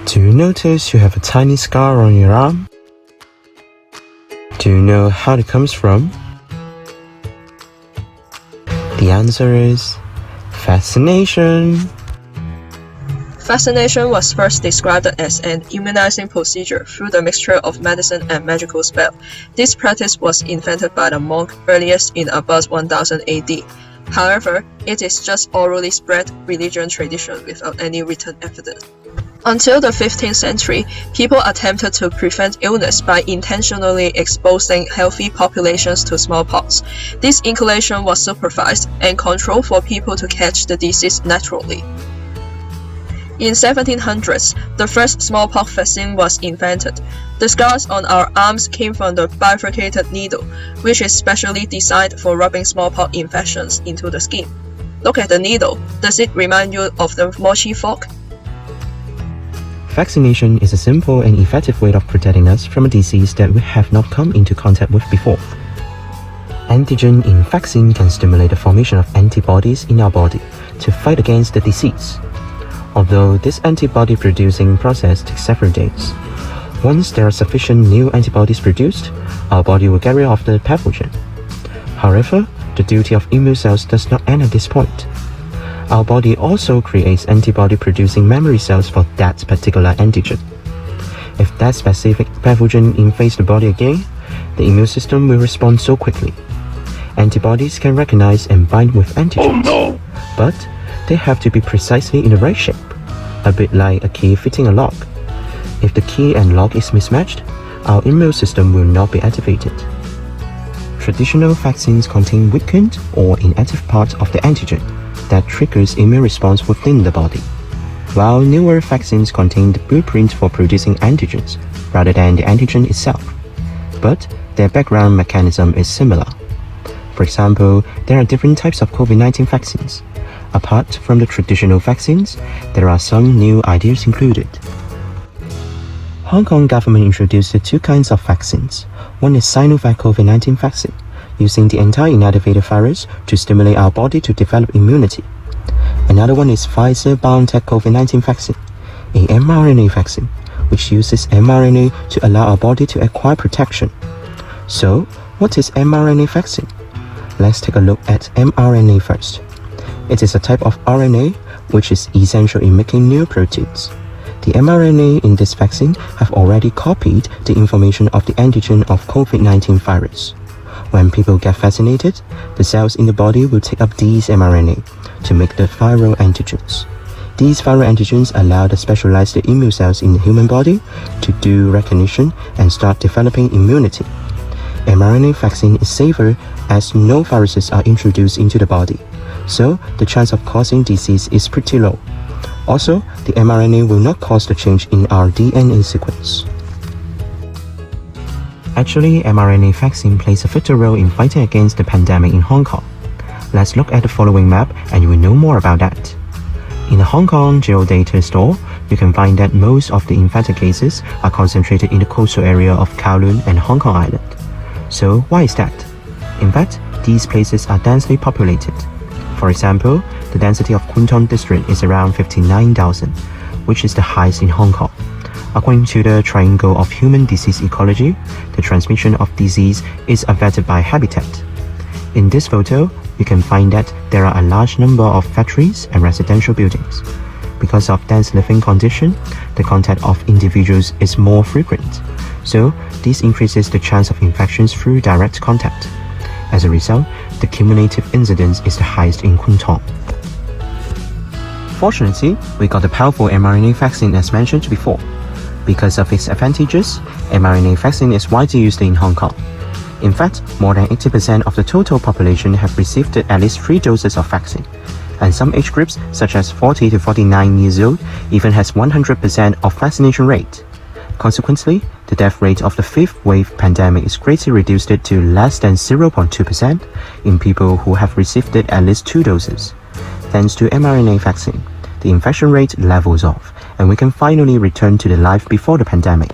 Do you notice you have a tiny scar on your arm? Do you know how it comes from? The answer is vaccination. Vaccination was first described as an immunizing procedure through the mixture of medicine and magical spell. This practice was invented by the monk earliest in about 1000 AD. However, it is just orally spread religion tradition without any written evidence. Until the 15th century, people attempted to prevent illness by intentionally exposing healthy populations to smallpox. This inoculation was supervised and controlled for people to catch the disease naturally. In 1700s, the first smallpox vaccine was invented. The scars on our arms came from the bifurcated needle, which is specially designed for rubbing smallpox infections into the skin. Look at the needle. Does it remind you of the mochi fork? Vaccination is a simple and effective way of protecting us from a disease that we have not come into contact with before. Antigen in vaccine can stimulate the formation of antibodies in our body to fight against the disease. Although this antibody-producing process takes several days, once there are sufficient new antibodies produced, our body will get rid of the pathogen. However, the duty of immune cells does not end at this point. Our body also creates antibody-producing memory cells for that particular antigen. If that specific pathogen invades the body again, the immune system will respond so quickly. Antibodies can recognize and bind with antigens, but they have to be precisely in the right shape, a bit like a key fitting a lock. If the key and lock is mismatched, our immune system will not be activated. Traditional vaccines contain weakened or inactive parts of the antigen that triggers immune response within the body, while newer vaccines contain the blueprint for producing antigens rather than the antigen itself, but their background mechanism is similar. For example, there are different types of COVID-19 vaccines. Apart from the traditional vaccines, there are some new ideas included. Hong Kong government introduced two kinds of vaccines. One is Sinovac COVID-19 vaccine, using the entire inactivated virus to stimulate our body to develop immunity. Another one is Pfizer-BioNTech COVID-19 vaccine, a mRNA vaccine, which uses mRNA to allow our body to acquire protection. So, what is mRNA vaccine? Let's take a look at mRNA first. It is a type of RNA which is essential in making new proteins. The mRNA in this vaccine have already copied the information of the antigen of COVID-19 virus. When people get vaccinated, the cells in the body will take up these mRNA to make the viral antigens. These viral antigens allow the specialized immune cells in the human body to do recognition and start developing immunity. mRNA vaccine is safer as no viruses are introduced into the body, so the chance of causing disease is pretty low. Also, the mRNA will not cause the change in our DNA sequence. Actually, mRNA vaccine plays a vital role in fighting against the pandemic in Hong Kong. Let's look at the following map and you will know more about that. In the Hong Kong geodata store, you can find that most of the infected cases are concentrated in the coastal area of Kowloon and Hong Kong Island. So why is that? In fact, these places are densely populated. For example, the density of Kwun Tong district is around 59,000, which is the highest in Hong Kong. According to the triangle of human disease ecology, the transmission of disease is affected by habitat. In this photo, you can find that there are a large number of factories and residential buildings. Because of dense living condition, the contact of individuals is more frequent. So, this increases the chance of infections through direct contact. As a result, the cumulative incidence is the highest in Kwun Tong. Fortunately, we got the powerful mRNA vaccine as mentioned before. Because of its advantages, mRNA vaccine is widely used in Hong Kong. In fact, more than 80% of the total population have received at least 3 doses of vaccine. And some age groups, such as 40 to 49 years old, even has 100% of vaccination rate. Consequently, the death rate of the 5th wave pandemic is greatly reduced to less than 0.2% in people who have received at least 2 doses. Thanks to mRNA vaccine, the infection rate levels off, and we can finally return to the life before the pandemic.